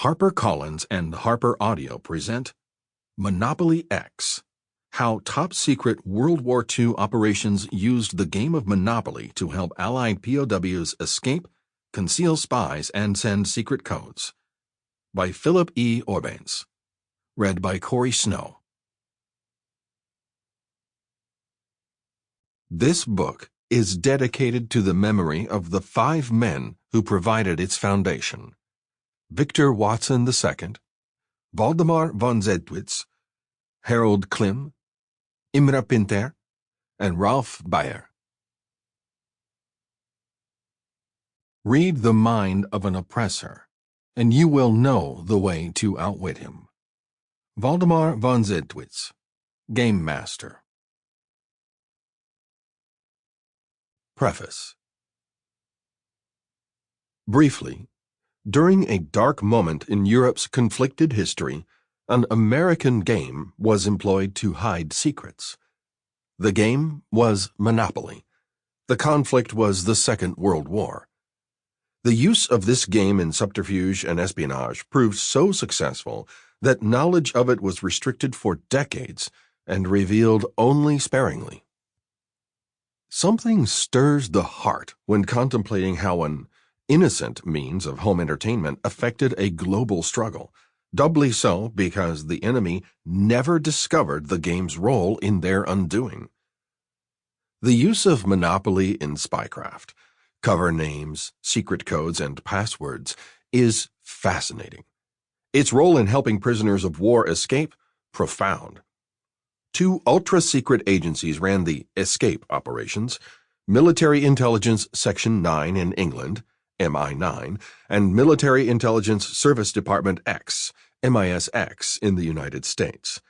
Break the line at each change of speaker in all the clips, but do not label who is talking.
HarperCollins and HarperAudio present Monopoly X: How Top-Secret World War II Operations Used the Game of Monopoly to Help Allied POWs Escape, Conceal Spies, and Send Secret Codes. By Philip E. Orbanes. Read by Corey Snow. This book is dedicated to the memory of the 5 men who provided its foundation: Victor Watson II, Waldemar von Zedwitz, Harold Klim, Imre Pinter, and Ralph Baer. Read the mind of an oppressor, and you will know the way to outwit him. Waldemar von Zedwitz, Game Master. Preface. Briefly, during a dark moment in Europe's conflicted history, an American game was employed to hide secrets. The game was Monopoly. The conflict was the Second World War. The use of this game in subterfuge and espionage proved so successful that knowledge of it was restricted for decades and revealed only sparingly. Something stirs the heart when contemplating how an innocent means of home entertainment affected a global struggle, doubly so because the enemy never discovered the game's role in their undoing. The use of Monopoly in spycraft, cover names, secret codes, and passwords is fascinating. Its role in helping prisoners of war escape, profound. 2 ultra-secret agencies ran the escape operations: Military Intelligence Section 9 in England, MI9, and Military Intelligence Service Department X, MISX, in the United States.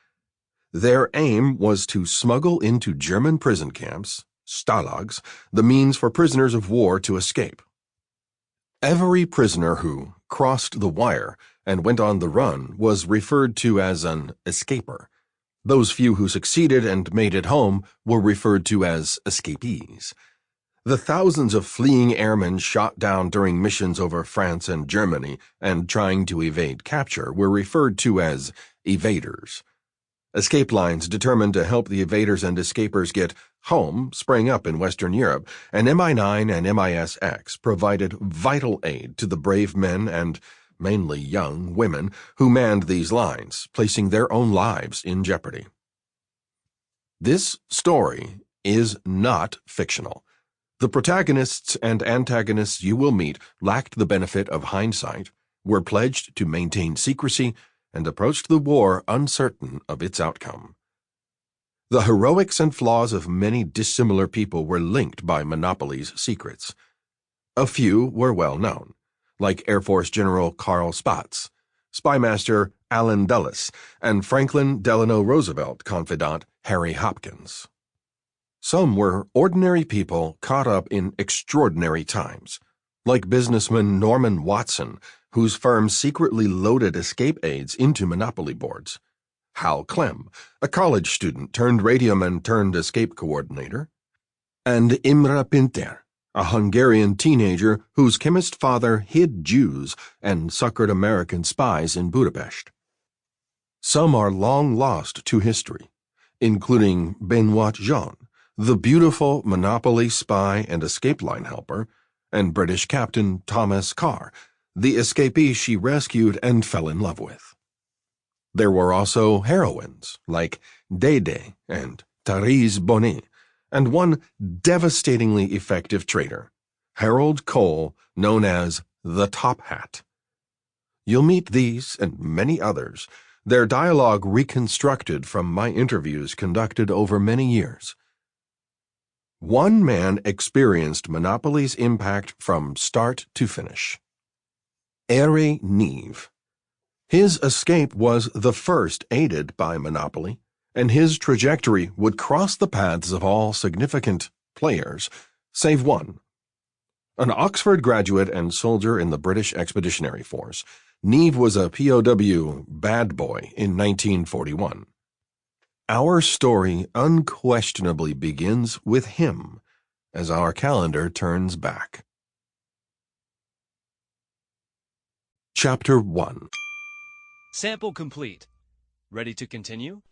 Their aim was to smuggle into German prison camps, stalags, the means for prisoners of war to escape. Every prisoner who crossed the wire and went on the run was referred to as an escaper. Those few who succeeded and made it home were referred to as escapees. The thousands of fleeing airmen shot down during missions over France and Germany and trying to evade capture were referred to as evaders. Escape lines determined to help the evaders and escapers get home sprang up in Western Europe, and MI9 and MISX provided vital aid to the brave men and mainly young women who manned these lines, placing their own lives in jeopardy. This story is not fictional. The protagonists and antagonists you will meet lacked the benefit of hindsight, were pledged to maintain secrecy, and approached the war uncertain of its outcome. The heroics and flaws of many dissimilar people were linked by Monopoly's secrets. A few were well known, like Air Force General Carl Spaatz, Spymaster Allen Dulles, and Franklin Delano Roosevelt confidant Harry Hopkins. Some were ordinary people caught up in extraordinary times, like businessman Norman Watson, whose firm secretly loaded escape aids into Monopoly boards; Hal Clem, a college student turned radioman turned escape coordinator; and Imre Pinter, a Hungarian teenager whose chemist father hid Jews and succored American spies in Budapest. Some are long lost to history, including Benoit Jean, the beautiful Monopoly spy and escape line helper, and British Captain Thomas Carr, the escapee she rescued and fell in love with. There were also heroines like Dede and Therese Bonnet, and one devastatingly effective traitor, Harold Cole, known as the Top Hat. You'll meet these and many others, their dialogue reconstructed from my interviews conducted over many years. One man experienced Monopoly's impact from start to finish: Ere Neve. His escape was the first aided by Monopoly, and his trajectory would cross the paths of all significant players, save one. An Oxford graduate and soldier in the British Expeditionary Force, Neve was a POW bad boy in 1941. Our story unquestionably begins with him as our calendar turns back. Chapter 1.
Sample complete. Ready to continue?